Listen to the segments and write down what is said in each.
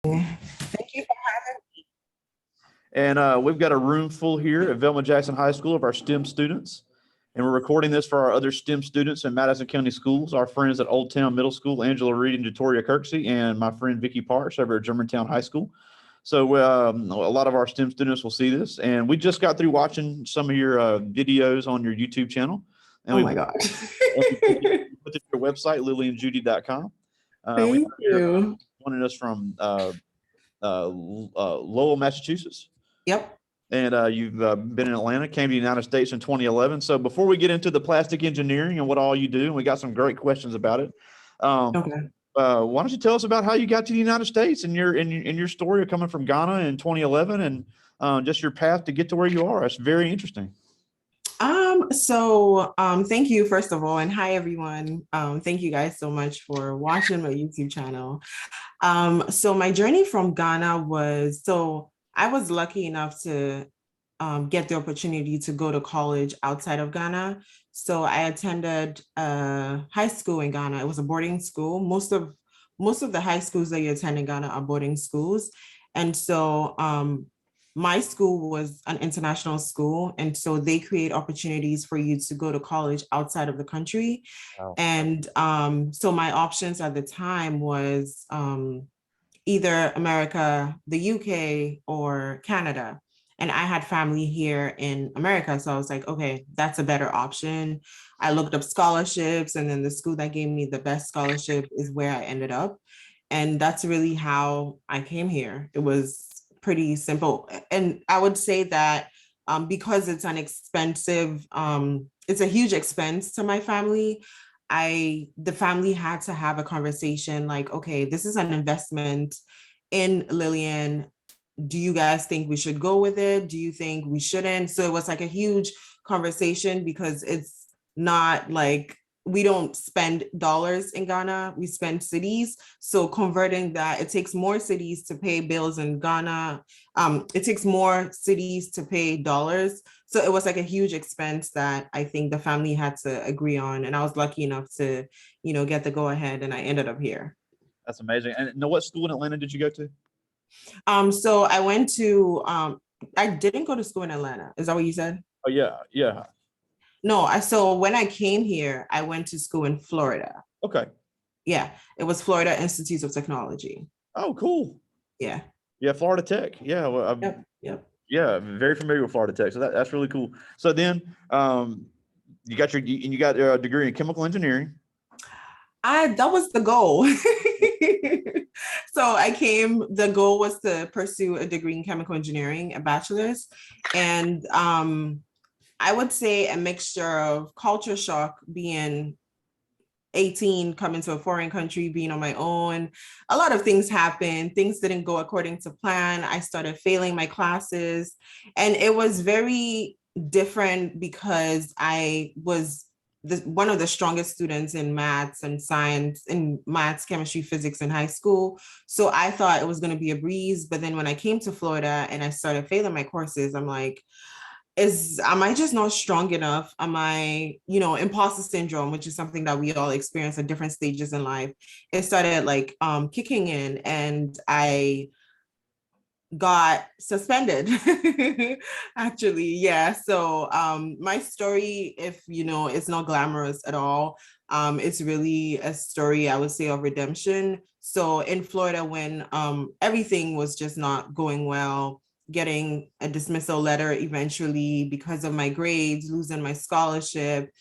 Thank you for having And we've got a room full here at Velma Jackson High School of our STEM students. And we're recording this for our other STEM students in Madison County Schools, our friends at Old Town Middle School, Angela Reed and Jatoria Kirksey, and my friend Vicky Parks over at Germantown High School. So a lot of our STEM students will see this. And we just got through watching some of your videos on your YouTube channel. And Oh we my gosh. put it to your website, lilianjudy.com. We Thank have here you. joining us from Lowell, Massachusetts. Yep. And you've been in Atlanta, came to the United States in 2011. So before we get into the plastic engineering and what all you do, and we got some great questions about it. Okay. Why don't you tell us about how you got to the United States and your story of coming from Ghana in 2011 and just your path to get to where you are? It's very interesting. Thank you first of all, and hi everyone. Thank you guys so much for watching my YouTube channel. So my journey from Ghana I was lucky enough to get the opportunity to go to college outside of Ghana. So I attended high school in Ghana. It was a boarding school. Most of the high schools that you attend in Ghana are boarding schools. And so my school was an international school. And so they create opportunities for you to go to college outside of the country. Wow. And so my options at the time was either America, the UK, or Canada. And I had family here in America. So I was like, okay, that's a better option. I looked up scholarships, and then the school that gave me the best scholarship is where I ended up. And that's really how I came here. It was pretty simple. And I would say that because it's a huge expense to my family. The family had to have a conversation like, okay, this is an investment in Lilian. Do you guys think we should go with it? Do you think we shouldn't? So it was like a huge conversation because it's not like we don't spend dollars in Ghana, we spend cities. So converting that, it takes more cities to pay bills in Ghana. It takes more cities to pay dollars. So it was like a huge expense that I think the family had to agree on. And I was lucky enough to, get the go ahead, and I ended up here. That's amazing. And know what school in Atlanta did you go to? So I went to, I didn't go to school in Atlanta. Is that what you said? Oh yeah, yeah. No, so when I came here, I went to school in Florida. Okay. Yeah, it was Florida Institute of Technology. Oh, cool. Yeah. Yeah, Florida Tech. Yeah, well, Yep. yeah, very familiar with Florida Tech. So that's really cool. So then, you got a degree in chemical engineering. That was the goal. So the goal was to pursue a degree in chemical engineering, a bachelor's. And I would say a mixture of culture shock, being 18, coming to a foreign country, being on my own. A lot of things happened. Things didn't go according to plan. I started failing my classes. And it was very different because I was one of the strongest students in maths and science, in maths, chemistry, physics in high school. So I thought it was going to be a breeze. But then when I came to Florida and I started failing my courses, I'm like, am I just not strong enough? Am I, imposter syndrome, which is something that we all experience at different stages in life. It started like kicking in, and I got suspended. Actually, yeah. So my story, if it's not glamorous at all. It's really a story, I would say, of redemption. So in Florida, when everything was just not going well, getting a dismissal letter eventually because of my grades, losing my scholarship,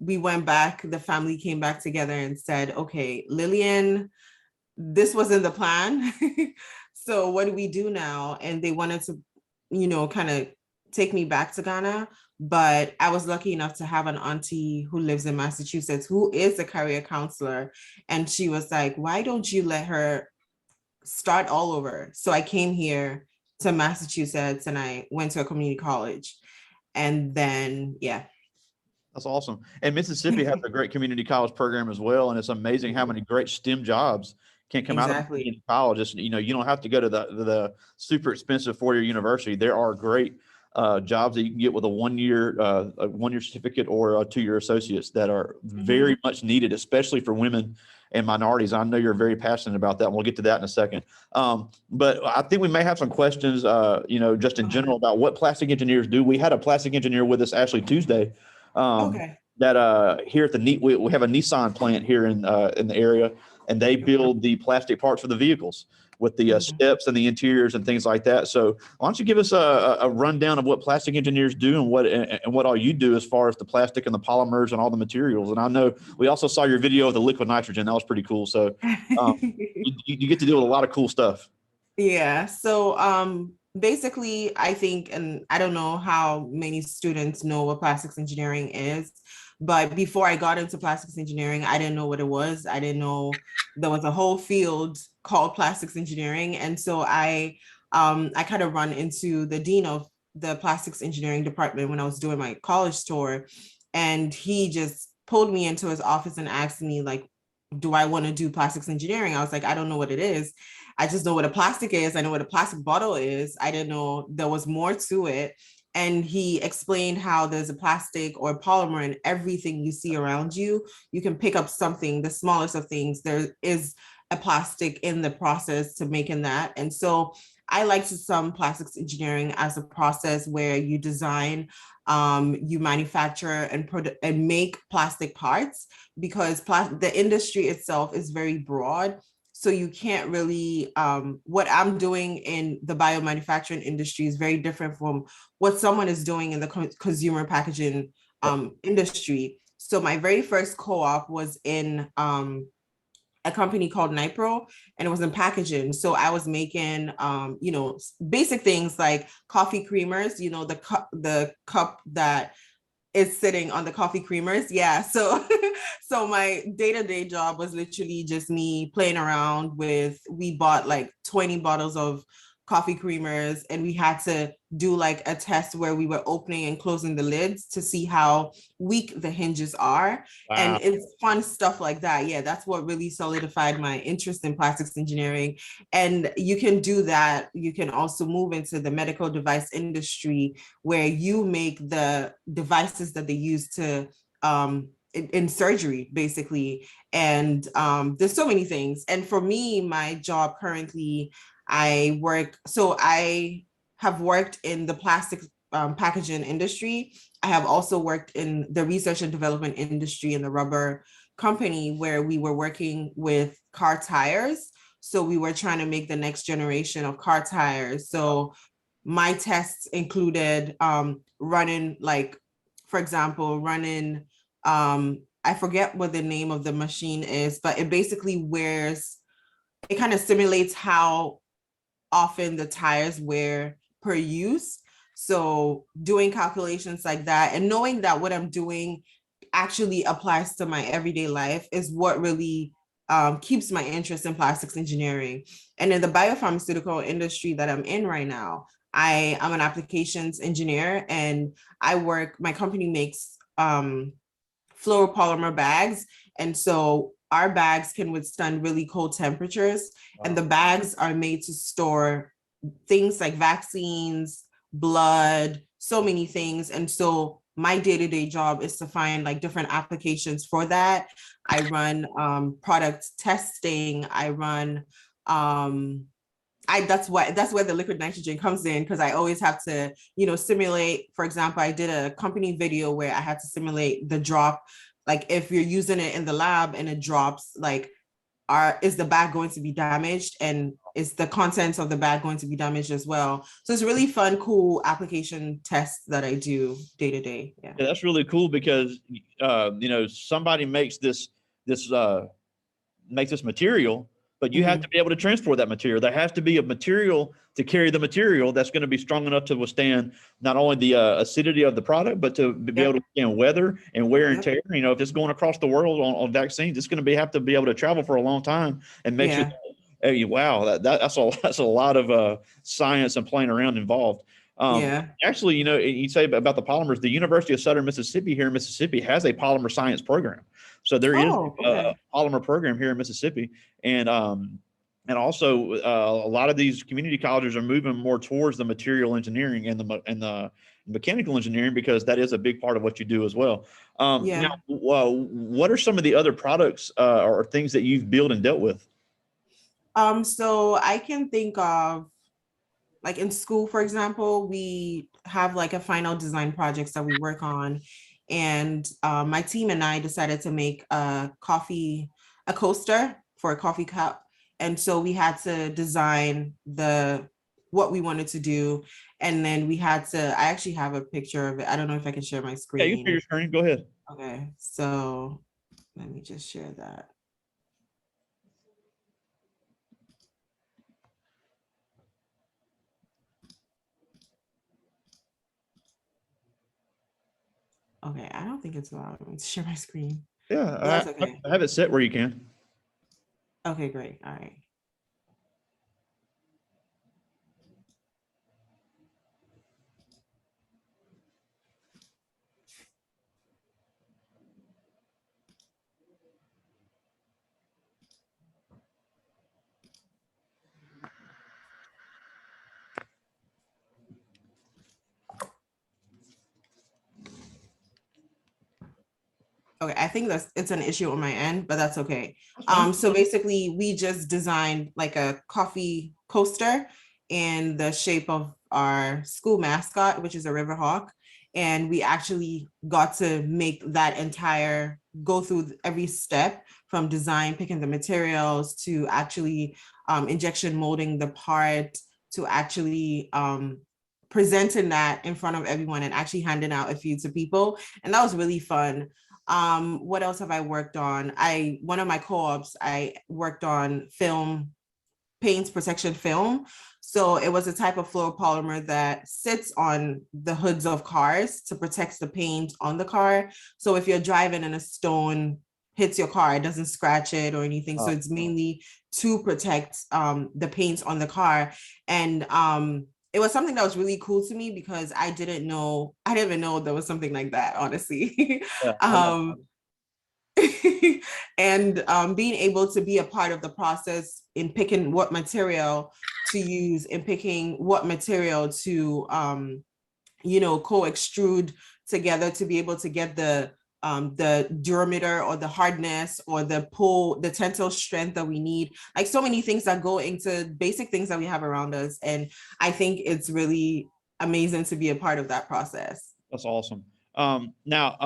we went back, the family came back together and said, okay, Lilian, this wasn't the plan. So what do we do now? And they wanted to, kind of take me back to Ghana. But I was lucky enough to have an auntie who lives in Massachusetts, who is a career counselor. And she was like, why don't you let her start all over? So I came here to Massachusetts and I went to a community college. And then, yeah. That's awesome. And Mississippi has a great community college program as well. And it's amazing how many great STEM jobs can come out of community college. It's, you don't have to go to the super expensive four-year university. There are great jobs that you can get with a one-year certificate or a two-year associates that are very much needed, especially for women and minorities. I know you're very passionate about that, and we'll get to that in a second. But I think we may have some questions, just in general about what plastic engineers do. We had a plastic engineer with us, Ashley, Tuesday. Okay. That here at the we have a Nissan plant here in the area, and they build the plastic parts for the vehicles with the steps and the interiors and things like that. So why don't you give us a rundown of what plastic engineers do and what all you do as far as the plastic and the polymers and all the materials. And I know we also saw your video of the liquid nitrogen. That was pretty cool. So you get to deal with a lot of cool stuff. Yeah. So basically, I think, and I don't know how many students know what plastics engineering is, but before I got into plastics engineering, I didn't know what it was. I didn't know there was a whole field called plastics engineering. And so I kind of run into the dean of the plastics engineering department when I was doing my college tour. And he just pulled me into his office and asked me, like, do I want to do plastics engineering? I was like, I don't know what it is. I just know what a plastic is. I know what a plastic bottle is. I didn't know there was more to it. And he explained how there's a plastic or polymer in everything you see around you. You can pick up something, the smallest of things. There is a plastic in the process to making that. And so I like to sum plastics engineering as a process where you design, you manufacture and make plastic parts, because the industry itself is very broad. So you can't really, what I'm doing in the biomanufacturing industry is very different from what someone is doing in the consumer packaging industry. So my very first co-op was in a company called Nipro, and it was in packaging. So I was making, basic things like coffee creamers, the cup that is sitting on the coffee creamers. Yeah. So, so my day-to-day job was literally just me playing around with, we bought like 20 bottles of coffee creamers, and we had to do like a test where we were opening and closing the lids to see how weak the hinges are. Wow. And it's fun stuff like that. Yeah, that's what really solidified my interest in plastics engineering. And you can do that. You can also move into the medical device industry, where you make the devices that they use to in surgery, basically. And there's so many things. And for me, my job currently, I have worked in the plastic packaging industry. I have also worked in the research and development industry in the rubber company, where we were working with car tires. So we were trying to make the next generation of car tires. So my tests included running, like, for example, I forget what the name of the machine is, but it basically it kind of simulates how often the tires wear per use. So doing calculations like that and knowing that what I'm doing actually applies to my everyday life is what really keeps my interest in plastics engineering. And in the biopharmaceutical industry that I'm in right now, I am an applications engineer, and my company makes fluoropolymer bags. And so our bags can withstand really cold temperatures. Wow. And the bags are made to store things like vaccines, blood, so many things. And so my day-to-day job is to find like different applications for that. I run product testing. I run, that's where the liquid nitrogen comes in, because I always have to, simulate. For example, I did a company video where I had to simulate the drop. Like if you're using it in the lab and it drops, like, is the bag going to be damaged, and is the contents of the bag going to be damaged as well? So it's really fun, cool application tests that I do day to day. Yeah, that's really cool, because somebody makes this material, but you have to be able to transport that material. There has to be a material to carry the material that's going to be strong enough to withstand not only the acidity of the product, but to be able to withstand weather and wear and tear. If it's going across the world on vaccines, it's going to have to be able to travel for a long time and make sure. Hey, wow, that's a lot of science and playing around involved. Actually, you say about the polymers, the University of Southern Mississippi here in Mississippi has a polymer science program. So there is a polymer program here in Mississippi. And And also, a lot of these community colleges are moving more towards the material engineering and the mechanical engineering, because that is a big part of what you do as well. Now, Yeah. what are some of the other products or things that you've built and dealt with? So I can think of, like in school, for example, we have like a final design projects that we work on. And my team and I decided to make a coaster for a coffee cup. And so we had to design what we wanted to do. And then I actually have a picture of it. I don't know if I can share my Yeah, you can share screen. your screen. Go ahead. Okay, so let me just share that. Okay, I don't think it's allowing me to share my screen, but Yeah, that's okay. I have it set where you can. Okay, great. All right. Okay, I think it's an issue on my end, but that's okay. That's fine. So basically we just designed like a coffee coaster in the shape of our school mascot, which is a river hawk. And we actually got to make that entire go through every step from design, picking the materials to actually injection molding the part to actually presenting that in front of everyone and actually handing out a few to people. And that was really fun. What else have I worked on? One of my co-ops, I worked on film, paint protection film. So it was a type of fluoropolymer that sits on the hoods of cars to protect the paint on the car. So if you're driving and a stone hits your car, it doesn't scratch it or anything. So it's mainly to protect the paint on the car. And it was something that was really cool to me because I didn't even know there was something like that, honestly. Yeah, And being able to be a part of the process in picking what material to use and picking what material to co-extrude together to be able to get the durameter or the hardness or the tensile strength that we need, like so many things that go into basic things that we have around us. And I think it's really amazing to be a part of that process. that's awesome. Now,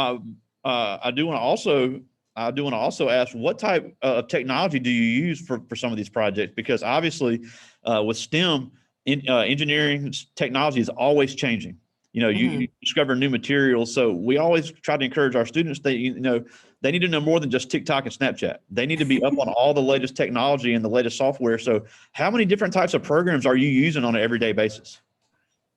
I do want to also ask, what type of technology do you use for some of these projects? Because obviously, with STEM, engineering technology is always changing. You discover new materials. So we always try to encourage our students that, they need to know more than just TikTok and Snapchat. They need to be up on all the latest technology and the latest software. So how many different types of programs are you using on an everyday basis?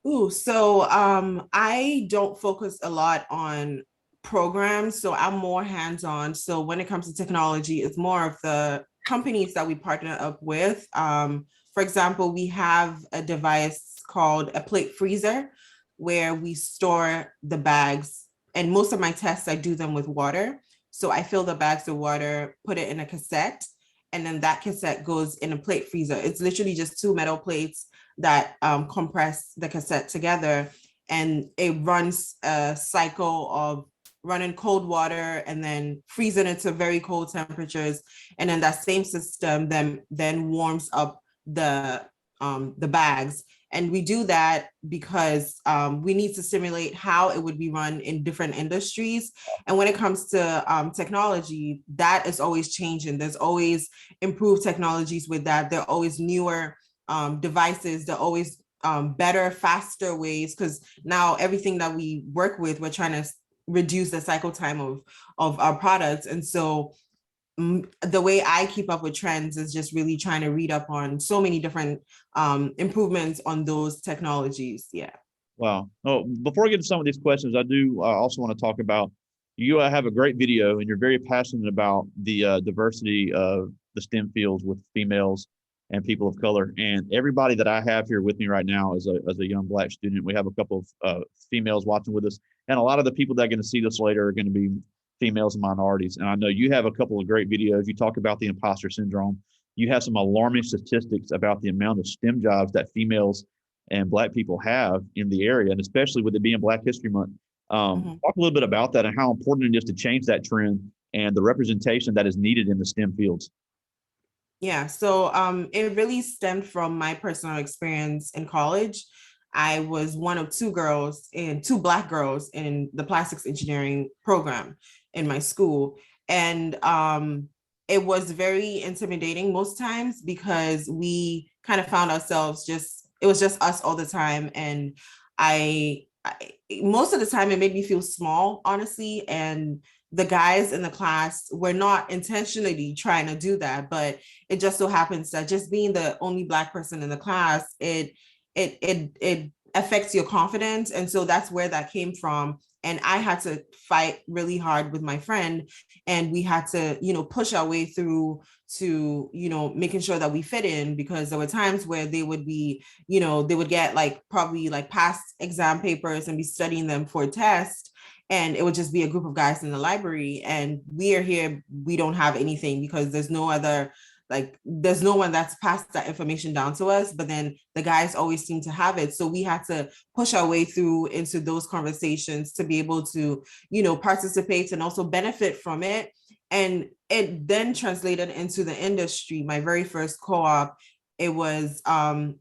Ooh, so I don't focus a lot on programs, so I'm more hands-on. So when it comes to technology, it's more of the companies that we partner up with. For example, we have a device called a plate freezer where we store the bags. And most of my tests, I do them with water. So I fill the bags with water, put it in a cassette, and then that cassette goes in a plate freezer. It's literally just two metal plates that compress the cassette together, and it runs a cycle of running cold water and then freezing it to very cold temperatures, and then that same system then warms up the bags. And we do that because we need to simulate how it would be run in different industries. And when it comes to technology, that is always changing. There's always improved technologies with that. There are always newer devices. There are always better, faster ways, because now everything that we work with, we're trying to reduce the cycle time of our products. And so the way I keep up with trends is just really trying to read up on so many different improvements on those technologies. Yeah. Wow. Oh, before I get to some of these questions, I do also want to talk about you have a great video and you're very passionate about the diversity of the STEM fields with females and people of color. And everybody that I have here with me right now is a young Black student. We have a couple of females watching with us. And a lot of the people that are going to see this later are going to be females and minorities. And I know you have a couple of great videos. You talk about the imposter syndrome. you have some alarming statistics about the amount of STEM jobs that females and Black people have in the area, and especially with it being Black History Month. Talk a little bit about that and how important it is to change that trend and the representation that is needed in the STEM fields. Yeah, so it really stemmed from my personal experience in college. I was one of two Black girls in the plastics engineering program in my school. And it was very intimidating most times because we kind of found ourselves it was just us all the time. And I most of the time it made me feel small, honestly. And the guys in the class were not intentionally trying to do that, but it just so happens that just being the only Black person in the class, it affects your confidence. And so that's where that came from. And I had to fight really hard with my friend, and we had to, push our way through to, making sure that we fit in, because there were times where they would be, they would get probably past exam papers and be studying them for a test. And it would just be a group of guys in the library, and we are here, we don't have anything because there's no one that's passed that information down to us, but then the guys always seem to have it. So we had to push our way through into those conversations to be able to, participate and also benefit from it. And it then translated into the industry. My very first co-op, it was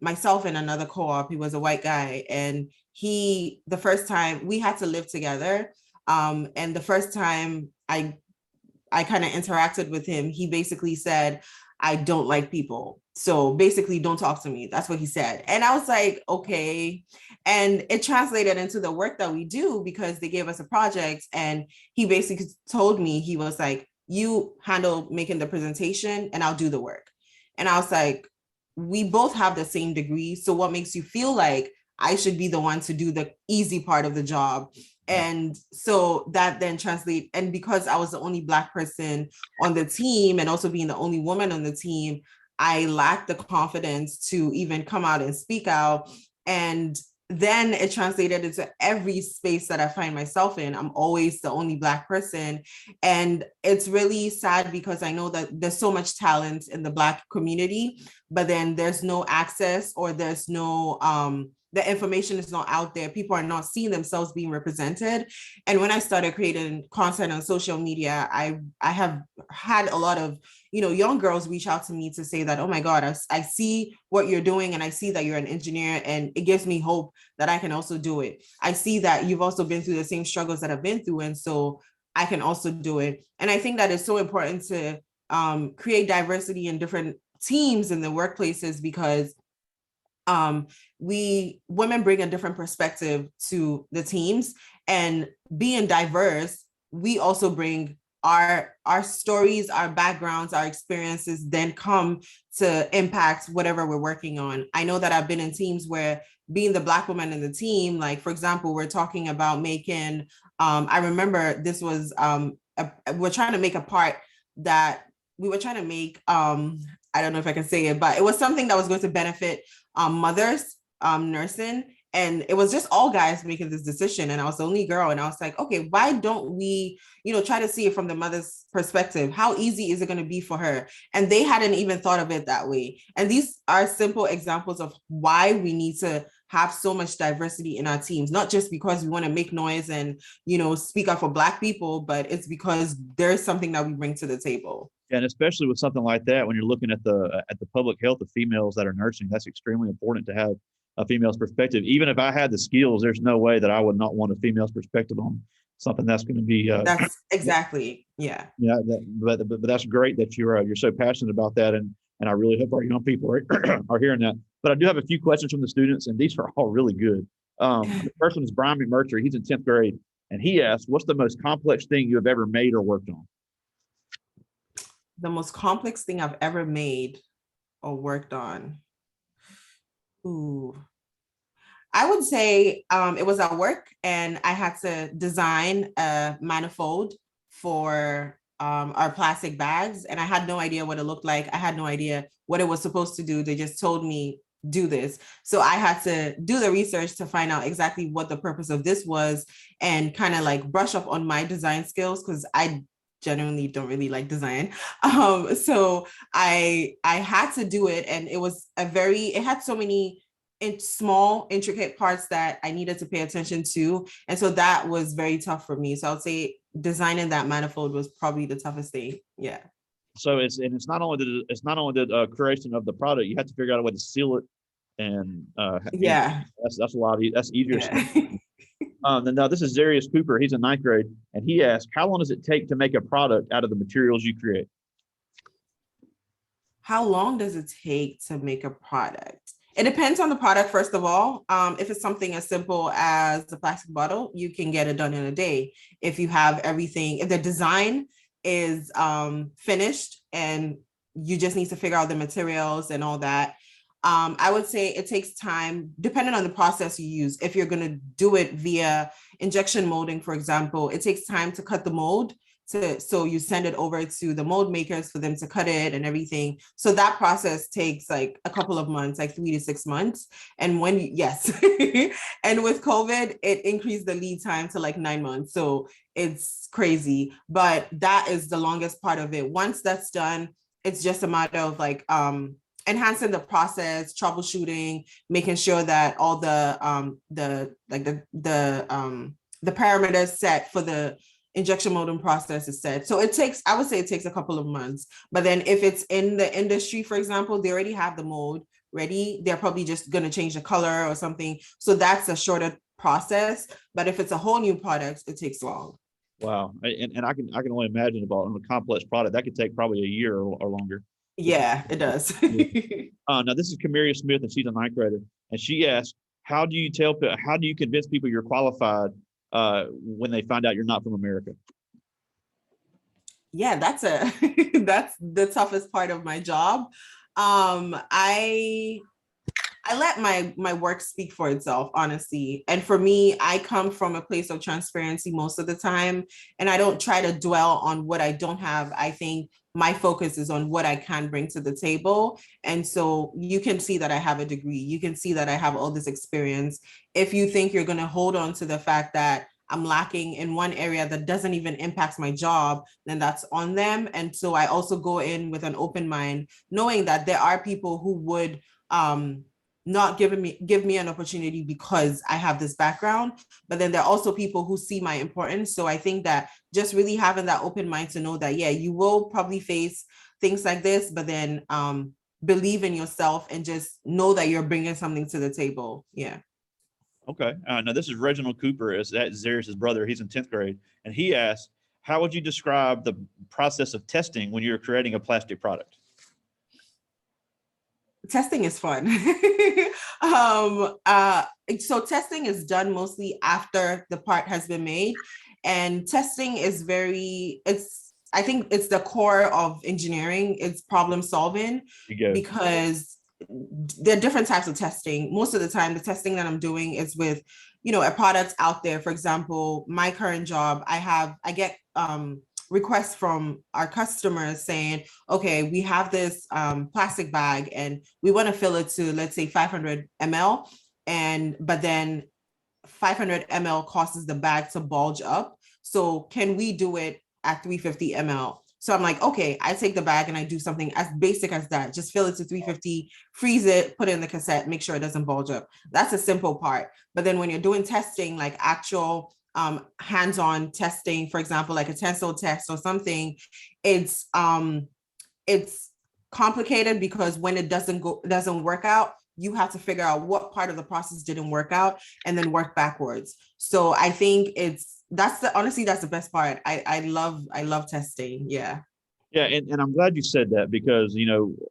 myself and another co-op. He was a white guy, and the first time we had to live together. And the first time I kind of interacted with him, he basically said, I don't like people. So basically, don't talk to me. That's what he said. And I was like, okay. And it translated into the work that we do, because they gave us a project, and he basically told me, he was like, you handle making the presentation and I'll do the work. And I was like, we both have the same degree. So what makes you feel like I should be the one to do the easy part of the job? And so that then translate. And because I was the only Black person on the team, and also being the only woman on the team, I lacked the confidence to even come out and speak out. And then it translated into every space that I find myself in. I'm always the only Black person. And it's really sad, because I know that there's so much talent in the Black community, but then there's no access, or there's no, the information is not out there. People are not seeing themselves being represented. And when I started creating content on social media, I have had a lot of, young girls reach out to me to say that, oh my God, I see what you're doing, and I see that you're an engineer, and it gives me hope that I can also do it. I see that you've also been through the same struggles that I've been through, and so I can also do it. And I think that it's so important to create diversity in different teams in the workplaces, because women bring a different perspective to the teams, and being diverse, we also bring our stories, our backgrounds, our experiences then come to impact whatever we're working on. I know that I've been in teams where, being the Black woman in the team, like for example, we're talking about making, I remember this was, we're trying to make a part that we were trying to make, I don't know if I can say it, but it was something that was going to benefit mothers nursing. And it was just all guys making this decision, and I was the only girl. And I was like, okay, why don't we, try to see it from the mother's perspective? How easy is it going to be for her? And they hadn't even thought of it that way. And these are simple examples of why we need to have so much diversity in our teams, not just because we want to make noise and, speak up for Black people, but it's because there's something that we bring to the table. And especially with something like that, when you're looking at the public health of females that are nursing, that's extremely important to have a female's perspective. Even if I had the skills, there's no way that I would not want a female's perspective on something that's going to be. That's exactly, yeah. Yeah, but that's great that you're so passionate about that, and I really hope our young people are hearing that. But I do have a few questions from the students, and these are all really good. The first one is Brian McMurtry. He's in 10th grade, and he asked, "What's the most complex thing you have ever made or worked on?" The most complex thing I've ever made or worked on. Ooh. I would say it was at work, and I had to design a manifold for our plastic bags, and I had no idea what it looked like. I had no idea what it was supposed to do. They just told me, do this. So I had to do the research to find out exactly what the purpose of this was, and kind of brush up on my design skills, because I genuinely don't really like design. So I had to do it, and it had so many small intricate parts that I needed to pay attention to, and so that was very tough for me. So I would say designing that manifold was probably the toughest thing. Yeah. So it's not only the creation of the product, you have to figure out a way to seal it, and Yeah. that's a lot that's easier Yeah. said. And now this is Zarius Cooper. He's in ninth grade, and he asked, "How long does it take to make a product out of the materials you create?" How long does it take to make a product? It depends on the product, first of all. If it's something as simple as a plastic bottle, you can get it done in a day. If you have everything, if the design is finished and you just need to figure out the materials and all that, I would say it takes time, depending on the process you use. If you're going to do it via injection molding, for example, it takes time to cut the mold. So you send it over to the mold makers for them to cut it and everything. So that process takes like a couple of months, like 3 to 6 months. And yes, and with COVID, it increased the lead time to like 9 months. So it's crazy, but that is the longest part of it. Once that's done, it's just a matter of like enhancing the process, troubleshooting, making sure that all the parameters set for the injection molding process is set. So I would say it takes a couple of months. But then if it's in the industry, for example, they already have the mold ready. They're probably just going to change the color or something. So that's a shorter process. But if it's a whole new product, it takes long. Wow, and I can only imagine about a complex product that could take probably a year or longer. Yeah, it does. Now this is Camaria Smith, and she's a ninth grader, and she asked, how do you convince people you're qualified when they find out you're not from America? Yeah, that's that's the toughest part of my job. I let my work speak for itself, honestly. And for me, I come from a place of transparency most of the time, and I don't try to dwell on what I don't have. I think my focus is on what I can bring to the table. And so you can see that I have a degree. You can see that I have all this experience. If you think you're going to hold on to the fact that I'm lacking in one area that doesn't even impact my job, then that's on them. And so I also go in with an open mind, knowing that there are people who would not give me an opportunity because I have this background, but then there are also people who see my importance. So I think that just really having that open mind to know that, yeah, you will probably face things like this, but then believe in yourself and just know that you're bringing something to the table. Yeah. Okay. Now this is Reginald Cooper, that's Zarius' brother. He's in 10th grade, and he asked, how would you describe the process of testing when you're creating a plastic product? Testing is fun. So testing is done mostly after the part has been made, and testing is I think it's the core of engineering. It's problem solving, because there are different types of testing. Most of the time, the testing that I'm doing is with, a product out there. For example, my current job, I get requests from our customers saying, okay, we have this plastic bag and we want to fill it to, let's say, 500 ml. But then 500 ml causes the bag to bulge up. So can we do it at 350 ml? So I'm like, okay, I take the bag and I do something as basic as that. Just fill it to 350, freeze it, put it in the cassette, make sure it doesn't bulge up. That's a simple part. But then when you're doing testing, like actual hands-on testing, for example, like a tensile test or something, it's complicated, because when it doesn't work out, you have to figure out what part of the process didn't work out and then work backwards. So I think honestly, that's the best part. I love testing. Yeah. Yeah, and I'm glad you said that, because,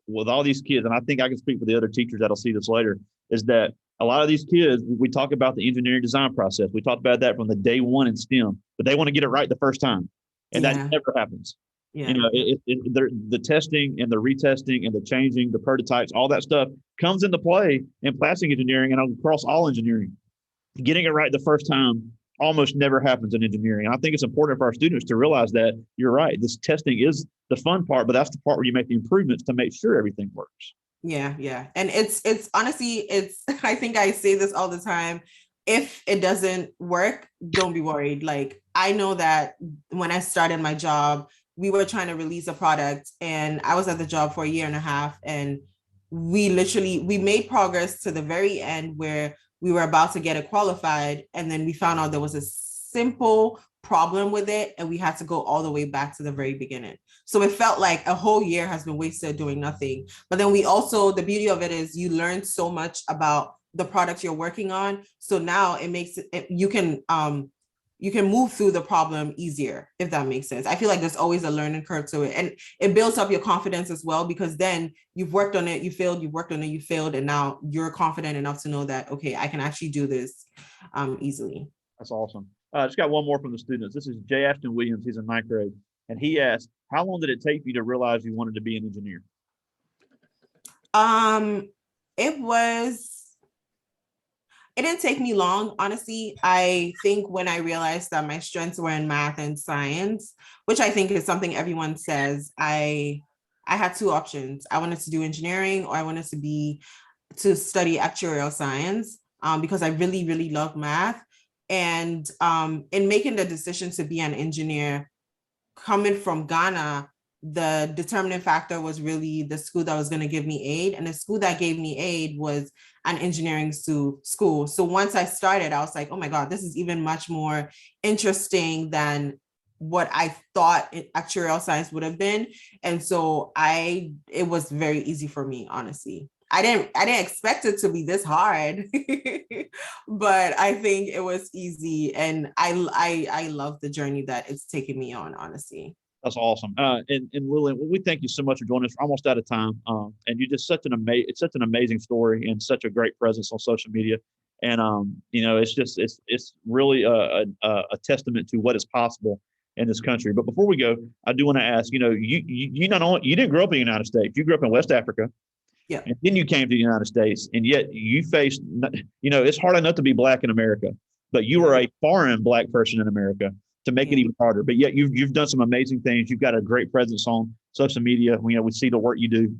with all these kids, and I think I can speak for the other teachers that'll see this later, is that a lot of these kids, we talk about the engineering design process. We talked about that from the day one in STEM, but they want to get it right the first time. And that never happens. Yeah. The testing and the retesting and the changing, the prototypes, all that stuff comes into play in plastic engineering and across all engineering. Getting it right the first time almost never happens in engineering. And I think it's important for our students to realize that you're right. This testing is the fun part, but that's the part where you make the improvements to make sure everything works. Yeah. Yeah. And it's honestly, I think I say this all the time. If it doesn't work, don't be worried. Like, I know that when I started my job, we were trying to release a product, and I was at the job for a year and a half, and we made progress to the very end where we were about to get it qualified, and then we found out there was a simple problem with it, and we had to go all the way back to the very beginning. So it felt like a whole year has been wasted doing nothing. But then we also, the beauty of it is you learn so much about the product you're working on. So now it makes it, you can move through the problem easier, if that makes sense. I feel like there's always a learning curve to it. And it builds up your confidence as well, because then you've worked on it, you failed, you've worked on it, you failed, and now you're confident enough to know that, okay, I can actually do this easily. That's awesome. Just got one more from the students. This is Jay Ashton Williams. He's in 9th grade. And he asked, how long did it take you to realize you wanted to be an engineer? It didn't take me long, honestly. I think when I realized that my strengths were in math and science, which I think is something everyone says, I had two options. I wanted to do engineering, or I wanted to study actuarial science, because I really, really love math. And in making the decision to be an engineer, coming from Ghana, the determining factor was really the school that was going to give me aid. And the school that gave me aid was an engineering school. So once I started, I was like, oh my God, this is even much more interesting than what I thought actuarial science would have been. And so it was very easy for me, honestly. I didn't expect it to be this hard, but I think it was easy, and I love the journey that it's taken me on, honestly. That's awesome. And Lilian, we thank you so much for joining us. We're almost out of time. And you just it's such an amazing story and such a great presence on social media. And it's really a testament to what is possible in this country. But before we go, I do want to ask, you didn't grow up in the United States. You grew up in West Africa. Yeah. And then you came to the United States, and yet you faced, it's hard enough to be Black in America, but you were a foreign Black person in America, to make it even harder. But yet you've done some amazing things. You've got a great presence on social media. We see the work you do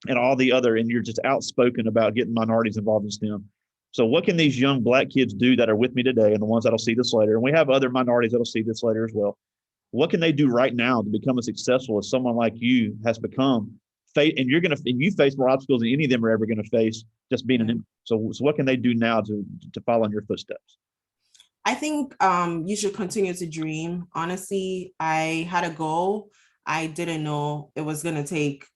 and all the other, and you're just outspoken about getting minorities involved in STEM. So what can these young Black kids do that are with me today, and the ones that'll see this later, and we have other minorities that'll see this later as well. What can they do right now to become as successful as someone like you has become? And you face more obstacles than any of them are ever going to face, just being an. So what can they do now to follow in your footsteps? I think you should continue to dream. Honestly, I had a goal. I didn't know it was going to take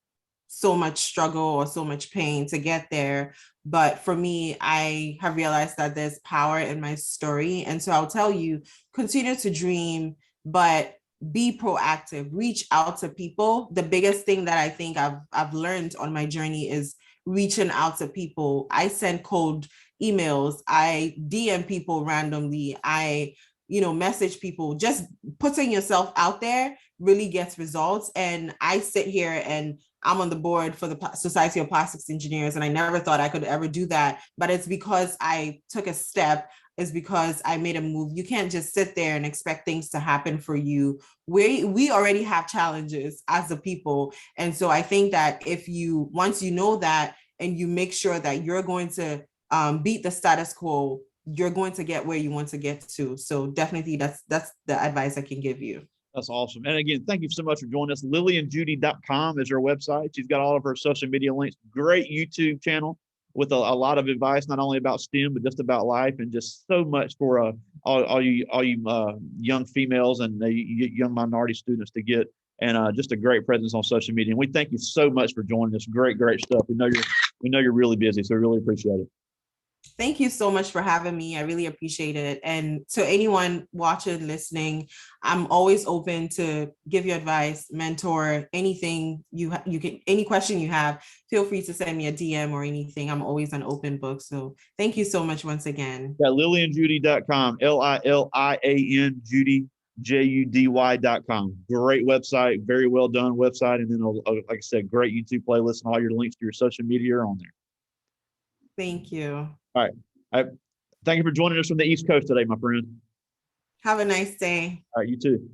so much struggle or so much pain to get there. But for me, I have realized that there's power in my story. And so I'll tell you, continue to dream, but be proactive, reach out to people. The biggest thing that I think I've learned on my journey is reaching out to people. I send cold emails, I DM people randomly, I message people. Just putting yourself out there really gets results. And I sit here and I'm on the board for the Society of Plastics Engineers, and I never thought I could ever do that, but it's because I took a step, is because I made a move. You can't just sit there and expect things to happen for you. We already have challenges as a people. And so I think that once you know that, and you make sure that you're going to beat the status quo, you're going to get where you want to get to. So definitely that's the advice I can give you. That's awesome. And again, thank you so much for joining us. Lilianjudy.com is her website. She's got all of her social media links. Great YouTube channel with a lot of advice, not only about STEM, but just about life, and just so much for all you young females and young minority students to get. And just a great presence on social media. And we thank you so much for joining us. Great stuff. We know you're really busy, so we really appreciate it. Thank you so much for having me. I really appreciate it. And to anyone watching, listening, I'm always open to give you advice, mentor, anything you can, any question you have, feel free to send me a DM or anything. I'm always an open book. So thank you so much once again. Yeah, Lilianjudy.com, Lilian Judy, Judy.com. Great website, very well done website. And then, like I said, great YouTube playlist, and all your links to your social media are on there. Thank you. All right. Thank you for joining us from the East Coast today, my friend. Have a nice day. All right, you too.